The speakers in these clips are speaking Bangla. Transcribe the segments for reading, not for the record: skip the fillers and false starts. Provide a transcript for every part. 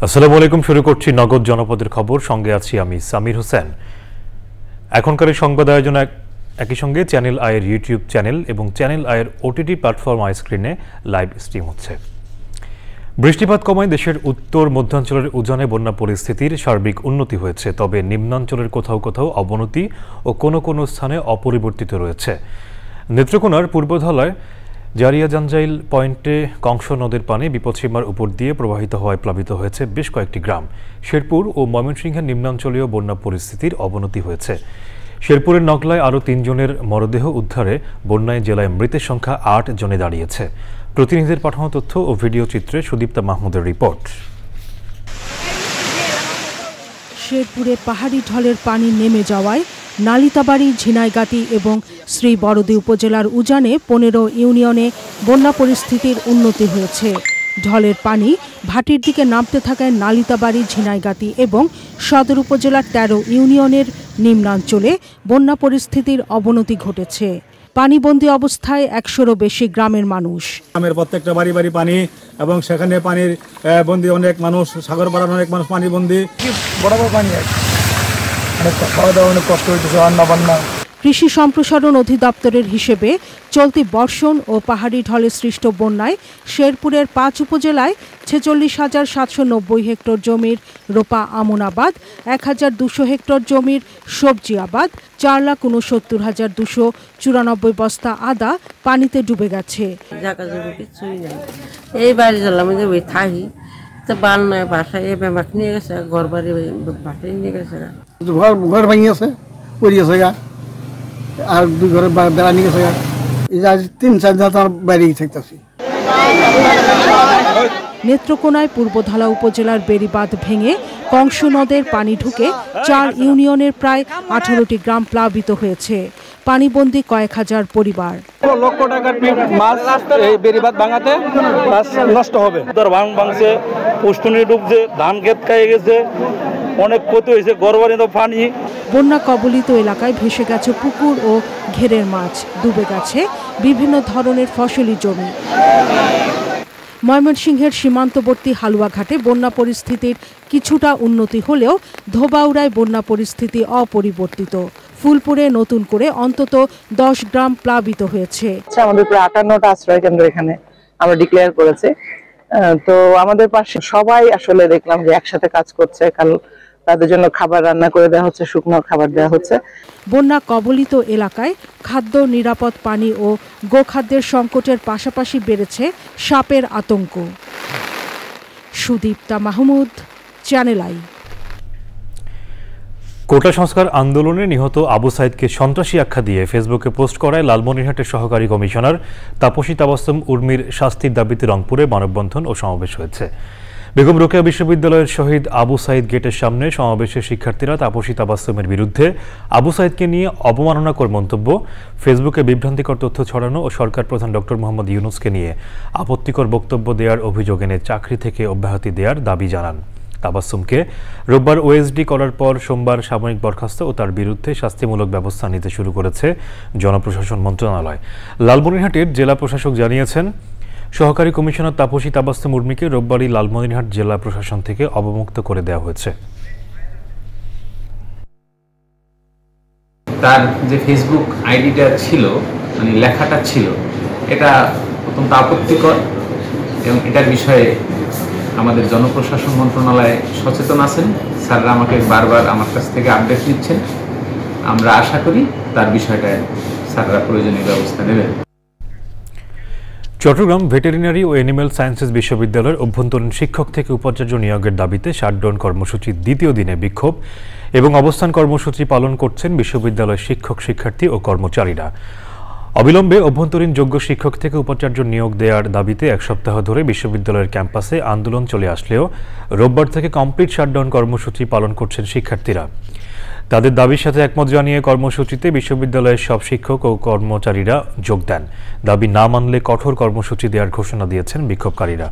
আসসালামু আলাইকুম। শুরু করছি নগদ জনপদের খবর, সঙ্গে আছি আমি সামির হোসেন। এখনকার এই সংবাদ আয়োজন একই সঙ্গে চ্যানেল আইয়ের ইউটিউব চ্যানেল এবং চ্যানেল আইয়ের ওটিটি প্ল্যাটফর্ম আই স্ক্রিনে লাইভ স্ট্রিম হচ্ছে। বৃষ্টিপাত কমায় দেশের উত্তর মধ্যাঞ্চলের উজানে বন্যা পরিস্থিতির সার্বিক উন্নতি হয়েছে, তবে নিম্নাঞ্চলের কোথাও কোথাও অবনতি ও কোনো কোনো স্থানে অপরিবর্তিত রয়েছে। নেত্রকোনার পূর্বধলায় জারিয়া জাঞ্জাইল পয়েন্টে কংস নদের পানি বিপদসীমার উপর দিয়ে প্রবাহিত হওয়ায় প্লাবিত হয়েছে বেশ কয়েকটি গ্রাম। শেরপুর ও ময়মনসিংহের নিম্নাঞ্চলীয় বন্যা পরিস্থিতির অবনতি হয়েছে। শেরপুরের নগলায় আরও ৩ জনের মরদেহ উদ্ধারে বন্যায় জেলায় মৃতের সংখ্যা ৮ জনে দাঁড়িয়েছে। প্রতিনিধিদের পাঠানো তথ্য ও ভিডিও চিত্রে সুদীপ্তা মাহমুদের রিপোর্ট। শেরপুরে পাহাড়ি ঢলের পানি নেমে যাওয়ায় নালিতাবাড়ি, ঝিনাইগাতি এবং শ্রী বড়দি উপজেলার উজানে ১৫ ইউনিয়নে বন্যা পরিস্থিতির উন্নতি হয়েছে। ঢলের পানি ভাটির দিকে নামতে থাকায় নালিতাবাড়ি, ঝিনাইগাতি এবং সদর উপজেলার ১৩ ইউনিয়নের নিম্নাঞ্চলে বন্যা পরিস্থিতির অবনতি ঘটেছে। পানিবন্দী অবস্থায় ১০০রও বেশি গ্রামের মানুষ। গ্রামের প্রত্যেকটা বাড়ি বাড়ি পানি এবং সেখানে পানির বন্দী অনেক মানুষ, সাগর পাড়ার অনেক মানুষ পানি বন্দী। বড় বড় পানি, খাওয়া দাওয়া অনেক কষ্ট হইতেছে, রান্না বান্না। কৃষি সম্প্রসারণ অধিদপ্তরের হিসেবে চলতি বর্ষণ ও পাহাড়ি ঢলে সৃষ্ট বন্যায় শেরপুরের ৫ উপজেলায় ৪৬,৭৯০ হেক্টর জমির রোপা আমন আবাদ, ১,২০০ হেক্টর জমির সবজি আবাদ, ৪,৭৯,২৯৪ বস্তা আদা পানিতে ডুবে গেছে। এই বাড়ি গেলাম, থাকি বান্নায় বাসায় বেমাক নিয়ে গেছে, ঘর বাড়ি বাসায় নিয়ে গেছে, ঘর ভাঙিয়েছে, পড়িয়েছে গা, আর ২ ঘরে বেড়া নিয়ে গেছে গা। এই ৩-৪ দিন বাইরেই থাকতেছি। নেত্রকোনায় পূর্বধলা উপজেলার বেড়িবাঁধ ভেঙে কংস নদের পানি ঢুকে ৪ ইউনিয়নের প্রায় ১৮টি গ্রাম প্লাবিত হয়েছে। পানিবন্দী কয়েক হাজার পরিবার। লক্ষ টাকার মাছ এই বেড়িবাঁধ ভাঙাতে মাছ নষ্ট হবে। ভাঙছে, পুষ্টনি ডুবছে, ধান ক্ষেত খাইয়ে গেছে, অনেক ক্ষতি হয়েছে, ঘরবাড়ি তো পানি। বন্যা কবলিত এলাকায় ভেসে গেছে পুকুর ও ঘেরের মাছ, ডুবে গেছে বিভিন্ন ধরনের ফসলি জমি। ময়মনসিংহের সীমান্তবর্তী হালুয়াঘাটে বন্যা পরিস্থিতির কিছুটা উন্নতি হলেও ধোবাউড়ায় বন্যা পরিস্থিতি অপরিবর্তিত। ফুলপুরে নতুন করে অন্তত ১০ গ্রাম প্লাবিত হয়েছে। আমাদের প্রায় ৫৮টা আশ্রয় কেন্দ্র এখানে আমরা ডিক্লেয়ার করেছে। তো আমাদের পাশে সবাই আসলে দেখলাম যে একসাথে কাজ করছে। কাল তাদের জন্য খাবার রান্না করে দেওয়া হচ্ছে, শুকনো খাবার দেওয়া হচ্ছে। বন্যা কবলিত এলাকায় খাদ্য, নিরাপদ পানি ও গোখাদ্যের সংকটের পাশাপাশি বেড়েছে সাপের আতঙ্ক। Sudipta Mahmud, channel I. Quota সংস্কার আন্দোলনে নিহত আবু সাইদকে সন্ত্রাসী আখ্যা দিয়ে ফেসবুকে পোস্ট করায় লালমনিরহাটের সহকারী কমিশনার তাপসী তাবাসসুম উর্মির শাস্তির দাবিতে রংপুরে মানববন্ধন ও সমাবেশ হয়েছে। বেগম রোকেয়া বিশ্ববিদ্যালয়ের শহীদ আবু সাইদ গেটের সামনে সমাবেশের শিক্ষার্থীরা তাপসী তাবাসসুমের বিরুদ্ধে আবু সাইদকে নিয়ে অবমাননাকর মন্তব্য, ফেসবুকে বিভ্রান্তিকর তথ্য ছড়ানো ও সরকার প্রধান ডক্টর মোহাম্মদ ইউনূসকে নিয়ে আপত্তিকর বক্তব্য দেওয়ার অভিযোগ এনে চাকরি থেকে অব্যাহতি দেওয়ার দাবি জানান। তাবাসসুমকে রোববার ওএসডি করার পর সোমবার সাময়িক বরখাস্ত ও তার বিরুদ্ধে শাস্তিমূলক ব্যবস্থা নিতে শুরু করেছে জনপ্রশাসন মন্ত্রণালয়। লালমনিরহাটের জেলা প্রশাসক জানিয়েছেন, সহকারী কমিশনার তাপসী তাবাসসুম উর্মিকে রোববারই লালমনিরহাট জেলা প্রশাসন থেকে অবমুক্ত করে দেওয়া হয়েছে। তার যে ফেসবুক আইডিটা ছিল, মানে লেখাটা ছিল, এটা অত্যন্ত আপত্তিকর এবং এটার বিষয়ে আমাদের জনপ্রশাসন মন্ত্রণালয় সচেতন আছেন। স্যাররা আমাকে বারবার আমার কাছ থেকে আপডেট নিচ্ছেন। আমরা আশা করি তার বিষয়টায় স্যাররা প্রয়োজনীয় ব্যবস্থা নেবেন। চট্টগ্রাম ভেটেরিনারি ও অ্যানিম্যাল সায়েন্সেস বিশ্ববিদ্যালয়ের অভ্যন্তরীণ শিক্ষক থেকে উপাচার্য নিয়োগের দাবিতে শাটডাউন কর্মসূচির দ্বিতীয় দিনে বিক্ষোভ এবং অবস্থান কর্মসূচি পালন করছেন বিশ্ববিদ্যালয়ের শিক্ষক, শিক্ষার্থী ও কর্মচারীরা। অবিলম্বে অভ্যন্তরীণ যোগ্য শিক্ষক থেকে উপাচার্য নিয়োগ দেওয়ার দাবিতে ১ সপ্তাহ ধরে বিশ্ববিদ্যালয়ের ক্যাম্পাসে আন্দোলন চলে আসলেও রোববার থেকে কমপ্লিট শাটডাউন কর্মসূচি পালন করছেন শিক্ষার্থীরা। তাদের দাবির সাথে একমত জানিয়ে কর্মসূচিতে বিশ্ববিদ্যালয়ের সব শিক্ষক ও কর্মচারীরা যোগ দেন। দাবি না মানলে কঠোর কর্মসূচি দেওয়ার ঘোষণা দিয়েছেন বিক্ষোভকারীরা।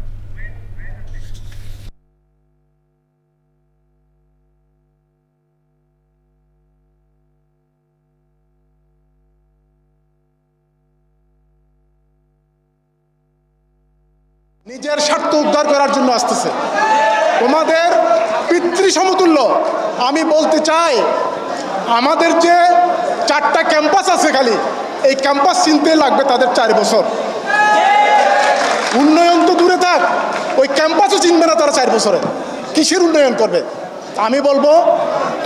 নিজের স্বার্থ উদ্ধার করার জন্য আসতেছে। তোমাদের পিতৃ সমতুল্য। আমি বলতে চাই আমাদের যে 4টা ক্যাম্পাস আছে খালি, এই ক্যাম্পাস চিনতে লাগবে তাদের 4 বছর। উন্নয়ন তো দূরে থাক, ওই ক্যাম্পাসও চিনবে না তারা 4 বছরে, কিসের উন্নয়ন করবে? আমি বলবো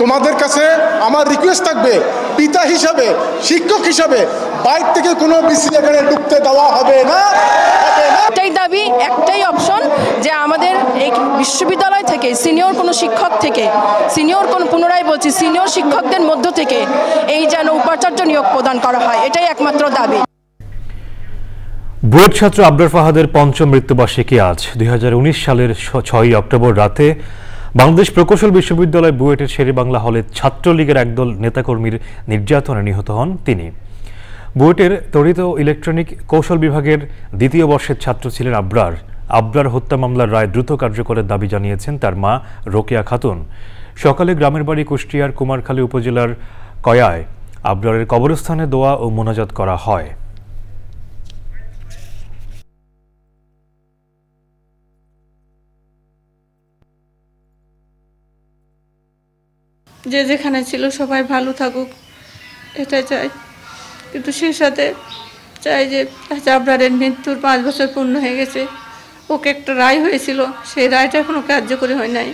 তোমাদের কাছে আমার রিকোয়েস্ট থাকবে, পিতা হিসাবে, শিক্ষক হিসাবে বাইরে থেকে কোনো বিসিএখানে ঢুকতে দেওয়া হবে না। একটাই দাবি, একটাই অপশন যে আমাদের এই বিশ্ববিদ্যালয় থেকে সিনিয়র কোনো শিক্ষক থেকে, সিনিয়র কোনো, পুনরায় বলছি, সিনিয়র শিক্ষকদের মধ্য থেকে এই যেন উপাচার্য নিয়োগ প্রদান করা হয়, এটাই একমাত্র দাবি। বুয়েট ছাত্র আবরার ফাহাদের 5ম মৃত্যুবার্ষিকী আজ। 2019 সালের 6ই অক্টোবর রাতে বাংলাদেশ প্রকৌশল বিশ্ববিদ্যালয় বুয়েটের শেরেবাংলা হলে ছাত্রলীগের একদল নেতাকর্মীর নির্যাতনে নিহত হন তিনি। বুয়েটের তড়িৎ ও ইলেকট্রনিক কৌশল বিভাগের 2য় বর্ষের ছাত্র ছিলেন আবরার। আবরার হত্যা মামলার রায় দ্রুত কার্যকরের দাবি জানিয়েছেন তার মা রোকেয়া খাতুন। সকালে গ্রামের বাড়ি কুষ্টিয়ার কুমারখালী উপজেলার কয়ায় আবরারের কবরস্থানে দোয়া ও মোনাজাত করা হয়। যে যেখানে ছিল সবাই ভালো থাকুক, এটাই চাই। কিন্তু সেই সাথে চাই যে আবরারের মৃত্যুর 5 বছর পূর্ণ হয়ে গেছে, ওকে একটা রায় হয়েছিল, সেই রায়টা এখনও কার্যকরী হয় নাই।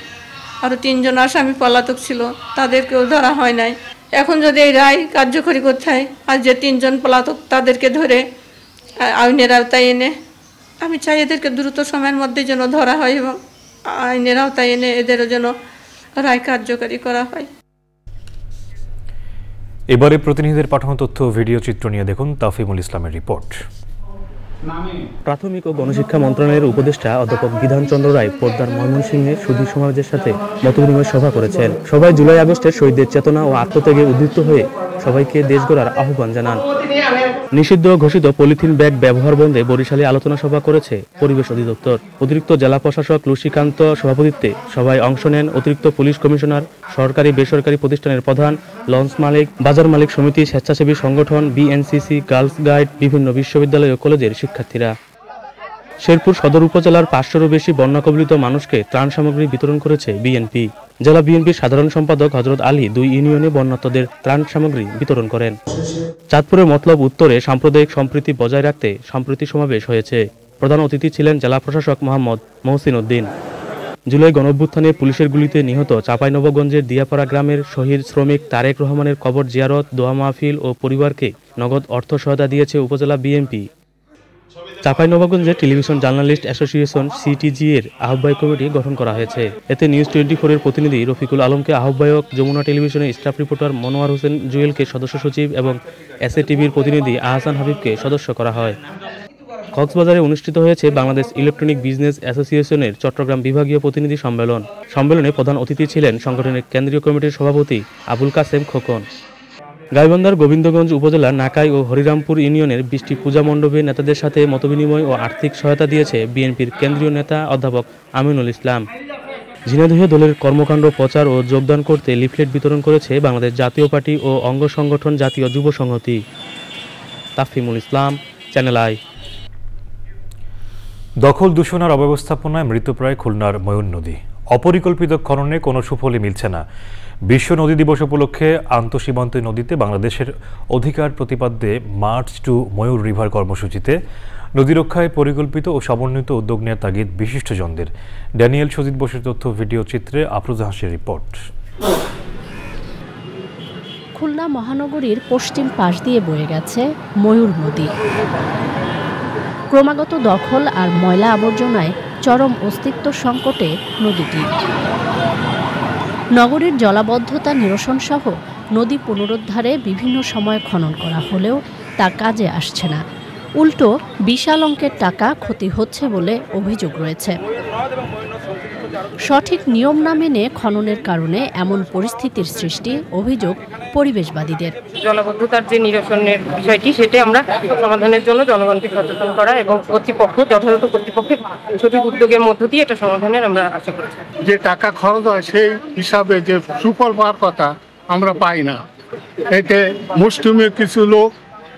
আরও 3 জন আসামি পলাতক ছিল, তাদেরকেও ধরা হয় নাই। এখন যদি এই রায় কার্যকরী করতে হয়, আর যে 3 জন পলাতক তাদেরকে ধরে আইনের আওতায় এনে, আমি চাই এদেরকে দ্রুত সময়ের মধ্যে যেন ধরা হয় এবং আইনের আওতায় এনে এদেরও যেন রায় কার্যকরী করা হয়। এবারে প্রতিনিধিদের পাঠানো তথ্য ও ভিডিও চিত্র নিয়ে দেখুন তাফিমুল ইসলামের রিপোর্ট। প্রাথমিক ও গণশিক্ষা মন্ত্রণালয়ের উপদেষ্টা অধ্যাপক বিধানচন্দ্র রায় পদ্মার ময়মনসিংহে সুধী সমাজের সাথে মতবিনিময় সভা করেছেন। সবাই জুলাই আগস্টের শহীদদের চেতনা ও আত্মত্যাগে উদ্বুদ্ধ হয়ে সবাইকে দেশ গড়ার আহ্বান জানান। নিষিদ্ধ ঘোষিত পলিথিন ব্যাগ ব্যবহার বন্ধে বরিশালে আলোচনা সভা করেছে পরিবেশ অধিদপ্তর। অতিরিক্ত জেলা প্রশাসক লুসিকান্ত সভাপতিত্বে সভায় অংশ নেন অতিরিক্ত পুলিশ কমিশনার, সরকারি বেসরকারি প্রতিষ্ঠানের প্রধান, লঞ্চ মালিক, বাজার মালিক সমিতি, স্বেচ্ছাসেবী সংগঠন, বিএনসিসি, গার্লস গাইড, বিভিন্ন বিশ্ববিদ্যালয় ও কলেজের শিক্ষার্থীরা। শেরপুর সদর উপজেলার 500-এরও বেশি বন্যা কবলিত মানুষকে ত্রাণ সামগ্রী বিতরণ করেছে বিএনপি। জেলা বিএনপির সাধারণ সম্পাদক হযরত আলী 2 ইউনিয়নে বন্যার্তদের ত্রাণ সামগ্রী বিতরণ করেন। চাঁদপুরের মতলব উত্তরে সাম্প্রদায়িক সম্প্রীতি বজায় রাখতে সম্প্রীতি সমাবেশ হয়েছে। প্রধান অতিথি ছিলেন জেলা প্রশাসক মোহাম্মদ মহসিন উদ্দিন। জুলাই গণঅভ্যুত্থানে পুলিশের গুলিতে নিহত চাঁপাইনবাবগঞ্জের দিয়াপাড়া গ্রামের শহীদ শ্রমিক তারেক রহমানের কবর জিয়ারত, দোয়া মাহফিল ও পরিবারকে নগদ অর্থ সহায়তা দিয়েছে উপজেলা বিএনপি। চাঁপাইনবাবগঞ্জে টেলিভিশন জার্নালিস্ট অ্যাসোসিয়েশন সিটিজি এর আহ্বায়ক কমিটি গঠন করা হয়েছে। এতে নিউজ 24 এর প্রতিনিধি রফিকুল আলমকে আহ্বায়ক, যমুনা টেলিভিশনের স্টাফ রিপোর্টার মনোয়ার হোসেন জুয়েলকে সদস্য সচিব এবং এসএ টিভির প্রতিনিধি আহসান হাবিবকে সদস্য করা হয়। কক্সবাজারে অনুষ্ঠিত হয়েছে বাংলাদেশ ইলেকট্রনিক বিজনেস অ্যাসোসিয়েশনের চট্টগ্রাম বিভাগীয় প্রতিনিধি সম্মেলন। সম্মেলনে প্রধান অতিথি ছিলেন সংগঠনের কেন্দ্রীয় কমিটির সভাপতি আবুল কাসেম খোকন। গাইবান্ধার গোবিন্দগঞ্জ উপজেলার নাকাই ও হরিরামপুর ইউনিয়নের 20টি পূজা মণ্ডপে নেতাদের সাথে মতবিনিময় ও আর্থিক সহায়তা দিয়েছে বিএনপির কেন্দ্রীয় নেতা অধ্যাপক আমিনুল ইসলাম। ঝিনাইদহে দলের কর্মকাণ্ড প্রচার ও যোগদান করতে লিফলেট বিতরণ করেছে বাংলাদেশ জাতীয় পার্টি ও অঙ্গ সংগঠন জাতীয় যুব সংহতি। তাফিমুল ইসলাম, চ্যানেল আই। দখল দূষণ আর অব্যবস্থাপনায় মৃতপ্রায় খুলনার ময়ূর নদী। অপরিকল্পিত খননে কোনো সুফলই মিলছে না। বিশ্ব নদী দিবস উপলক্ষে আন্তঃসীমান্ত নদীতে বাংলাদেশের অধিকার প্রতিপাদ্যে মার্চ টু ময়ূর রিভার কর্মসূচিতে নদী রক্ষায় পরিকল্পিত ও সমন্বিত উদ্যোগ নেওয়ার তাগিদ বিশিষ্টজনদের। ড্যানিয়েল সুজিত বসুর তথ্য ভিডিও চিত্রে আফরোজা হাসির রিপোর্ট। খুলনা মহানগরীর পশ্চিম পাশ দিয়ে বয়ে গেছে ময়ূর নদী। ক্রমাগত দখল আর ময়লা আবর্জনায় চরম অস্তিত্ব সংকটে নদীটি। নগরীর জলাবদ্ধতা নিরসন সহ নদী পুনরুদ্ধারে বিভিন্ন সময় খনন করা হলেও তা কাজে আসছে না। উল্টো বিশাল অঙ্কের টাকা ক্ষতি হচ্ছে বলে অভিযোগ রয়েছে। সঠিক নিয়ম না মেনে খননের কারণে এমন পরিস্থিতির সৃষ্টি অভিযোগ পরিবেশবাদীদের। জলাবদ্ধতার যে নিরসনের বিষয়টি সেটা আমরা সমাধানের জন্য জনগণকে সচেতন করা এবং কর্তৃপক্ষ যথাযথ কর্তৃপক্ষের সঠিক উদ্যোগের মধ্য দিয়ে এটা সমাধানের আমরা আশা করছি। যে টাকা খরচ হয় সেই হিসাবে যে সুফল পাওয়ার কথা আমরা পাই না। এতে মুষ্টিমেয় কিছু লোক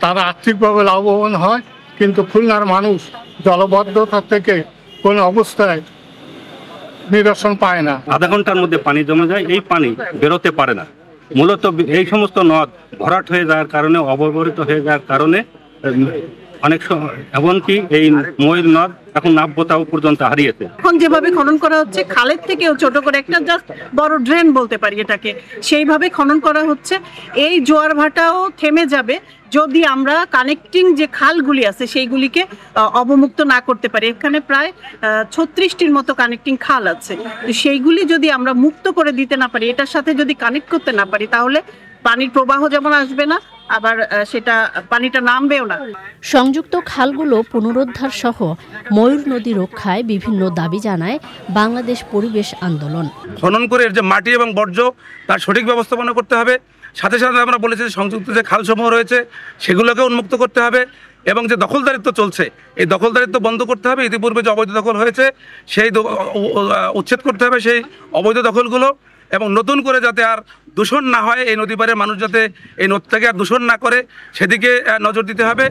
তারা আর্থিকভাবে লাভবান হয়, কিন্তু খুলনার মানুষ জলাবদ্ধতা থেকে কোনো অবস্থায় নিরসন পায় না। আধা ঘন্টার মধ্যে পানি জমে যায়, এই পানি বেরোতে পারে না। মূলত এই সমস্ত নদ ভরাট হয়ে যাওয়ার কারণে, অববাহিত হয়ে যাওয়ার কারণে অনেক সময় এমনকি এই ময়ূর নদ এখন নাব্যতাও পর্যন্ত হারিয়েছে। এখন যেভাবে খনন করা হচ্ছে, খালের থেকেও ছোট করে একটা জাস্ট বড় ড্রেন বলতে পারি এটাকে, সেইভাবে খনন করা হচ্ছে। এই জোয়ার ভাটাও থেমে যাবে যদি আমরা কানেক্টিং যে খালগুলি আছে সেইগুলিকে অবমুক্ত না করতে পারি। এখানে প্রায় 36টির মতো কানেক্টিং খাল আছে, তো সেইগুলি যদি আমরা মুক্ত করে দিতে না পারি, এটার সাথে যদি কানেক্ট করতে না পারি, তাহলে পানির প্রবাহ যেমন আসবে না, আবার সেটা পানিটা নামবেও না। সংযুক্ত খালগুলো পুনরুদ্ধার সহ ময়ূর নদী রক্ষায় বিভিন্ন দাবি জানায় বাংলাদেশ পরিবেশ আন্দোলন। খনন করে এর যে মাটি এবং বর্জ্য তার সঠিক ব্যবস্থাপনা করতে হবে। সাথে সাথে আমরা বলেছি যে সংযুক্ত যে খালসমূহ রয়েছে সেগুলোকে উন্মুক্ত করতে হবে এবং যে দখলদারিত্ব চলছে এই দখলদারিত্ব বন্ধ করতে হবে। ইতিপূর্বে যে অবৈধ দখল হয়েছে সেই উচ্ছেদ করতে হবে সেই অবৈধ দখলগুলো, এবং নতুন করে যাতে আর দূষণ না হয়, এই নদী পাড়ের মানুষ যাতে এই নদীটাকে আর দূষণ না করে সেদিকে নজর দিতে হবে।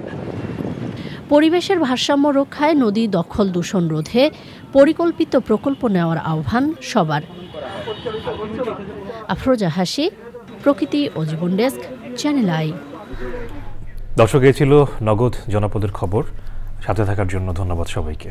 পরিবেশের ভারসাম্য রক্ষায় নদী দখল দূষণ রোধে পরিকল্পিত প্রকল্প নেওয়ার আহ্বান সবার। আফরোজা হাসি, প্রকৃতি ও জীবন ডেস্ক, চ্যানেল আই। দর্শক, এ ছিল নগদ জনপদের খবর। সাথে থাকার জন্য ধন্যবাদ সবাইকে।